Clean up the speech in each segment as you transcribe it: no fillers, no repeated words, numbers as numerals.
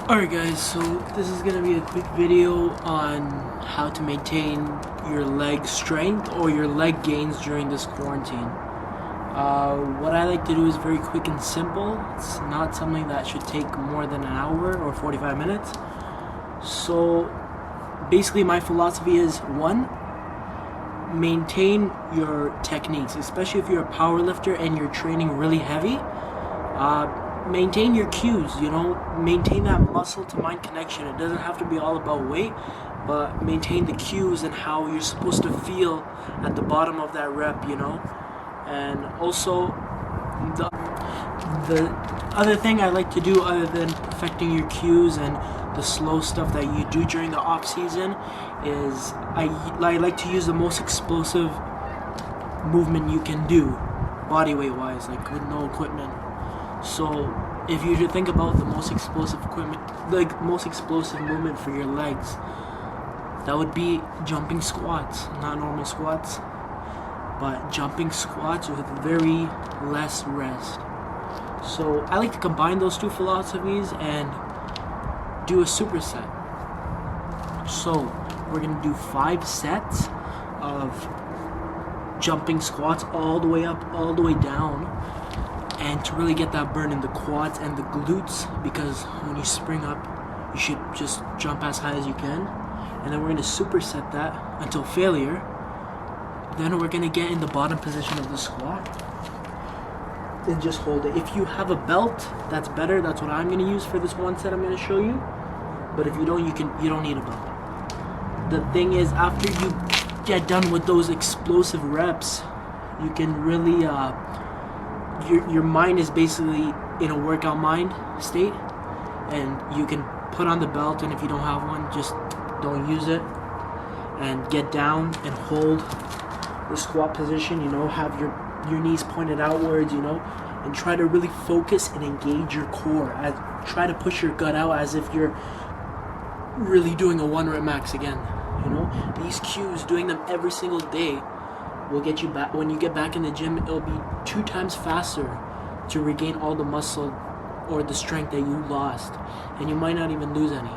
Alright guys, so this is gonna be a quick video on how to maintain your leg strength or your leg gains during this quarantine. What I like to do is very quick and simple. It's not something that should take more than an hour or 45 minutes. So basically my philosophy is, one, maintain your techniques, especially if you're a power lifter and you're training really heavy. Maintain your cues, maintain that muscle to mind connection. It doesn't have to be all about weight, but maintain the cues and how you're supposed to feel at the bottom of that rep, And also, the other thing I like to do, other than perfecting your cues and the slow stuff that you do during the off season, is I like to use the most explosive movement you can do, body weight wise, like with no equipment. So if you should think about the most explosive equipment, like most explosive movement for your legs, that would be jumping squats, not normal squats, but jumping squats with very less rest. So I like to combine those two philosophies and do a superset. So we're gonna do 5 sets of jumping squats all the way up, all the way down, and to really get that burn in the quads and the glutes, because when you spring up, you should just jump as high as you can. And then we're going to superset that until failure. Then we're going to get in the bottom position of the squat and just hold it. If you have a belt, that's better. That's what I'm going to use for this one set I'm going to show you. But if you don't, you don't need a belt. The thing is, after you get done with those explosive reps, you can really your mind is basically in a workout mind state, and you can put on the belt, and if you don't have one, just don't use it, and get down and hold the squat position, have your knees pointed outwards, and try to really focus and engage your core. Try to push your gut out as if you're really doing a 1 rep max again. These cues, doing them every single day, will get you back. When you get back in the gym, it'll be 2 times faster to regain all the muscle or the strength that you lost, and you might not even lose any.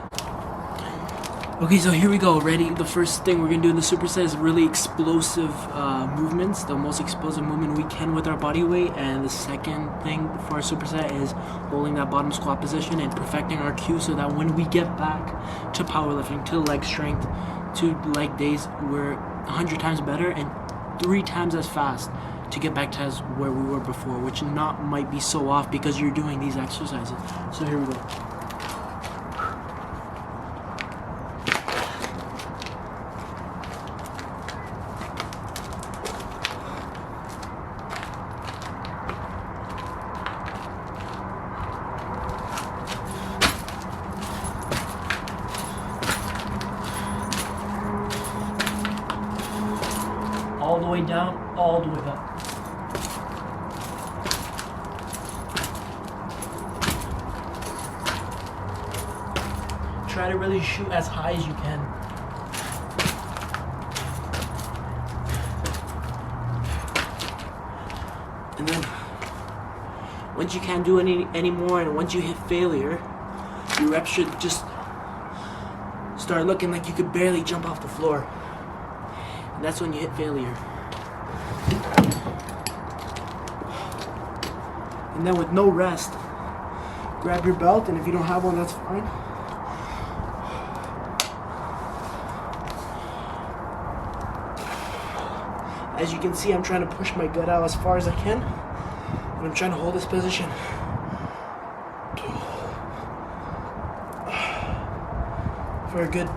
Okay, so here we go. Ready? The first thing we're gonna do in the superset is really explosive movements, the most explosive movement we can with our body weight. And the second thing for our superset is holding that bottom squat position and perfecting our cues, so that when we get back to powerlifting, to leg strength, to leg days, we're 100 times better and 3 times as fast to get back to where we were before, which might be so off because you're doing these exercises. So here we go. All the way down, all the way up. Try to really shoot as high as you can. And then, once you can't do any more, and once you hit failure, your reps should just start looking like you could barely jump off the floor. And that's when you hit failure. And then with no rest, grab your belt, and if you don't have one, that's fine. As you can see, I'm trying to push my gut out as far as I can, and I'm trying to hold this position for a good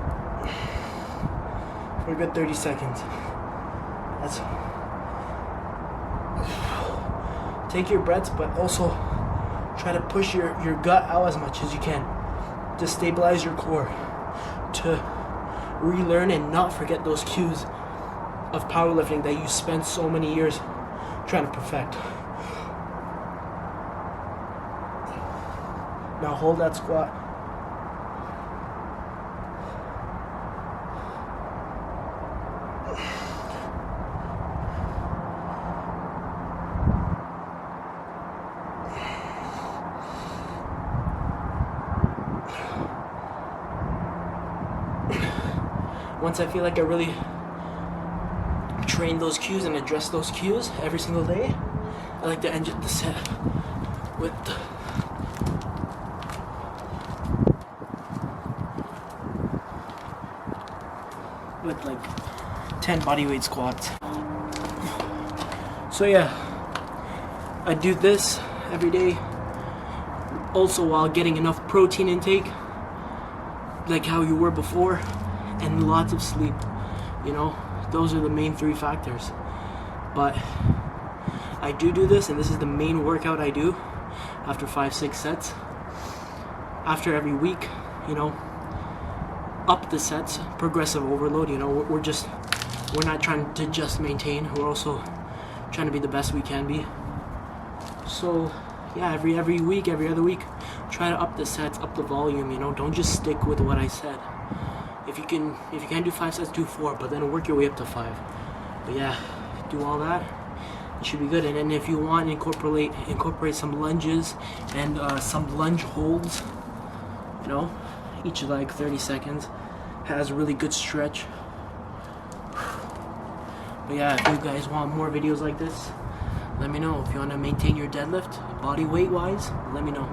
30 seconds. Take your breaths, but also try to push your gut out as much as you can to stabilize your core, to relearn and not forget those cues of powerlifting that you spent so many years trying to perfect. Now hold that squat. once I feel like I really train those cues and address those cues every single day, I like to end the set with like 10 bodyweight squats. So yeah, I do this every day, also while getting enough protein intake, like how you were before, and lots of sleep. You know, those are the main 3 factors. But I do this, and this is the main workout I do after 5-6 sets. After every week, you know, up the sets, progressive overload. You know, we're not trying to just maintain, we're also trying to be the best we can be. So yeah, every week, every other week, try to up the sets, up the volume. You know, don't just stick with what I said. If you can't do 5 sets, do 4, but then work your way up to 5. But yeah, do all that, it should be good. And then if you want, incorporate some lunges and some lunge holds. You know, each of like 30 seconds, has a really good stretch. But yeah, if you guys want more videos like this, let me know. If you want to maintain your deadlift, body weight wise, let me know.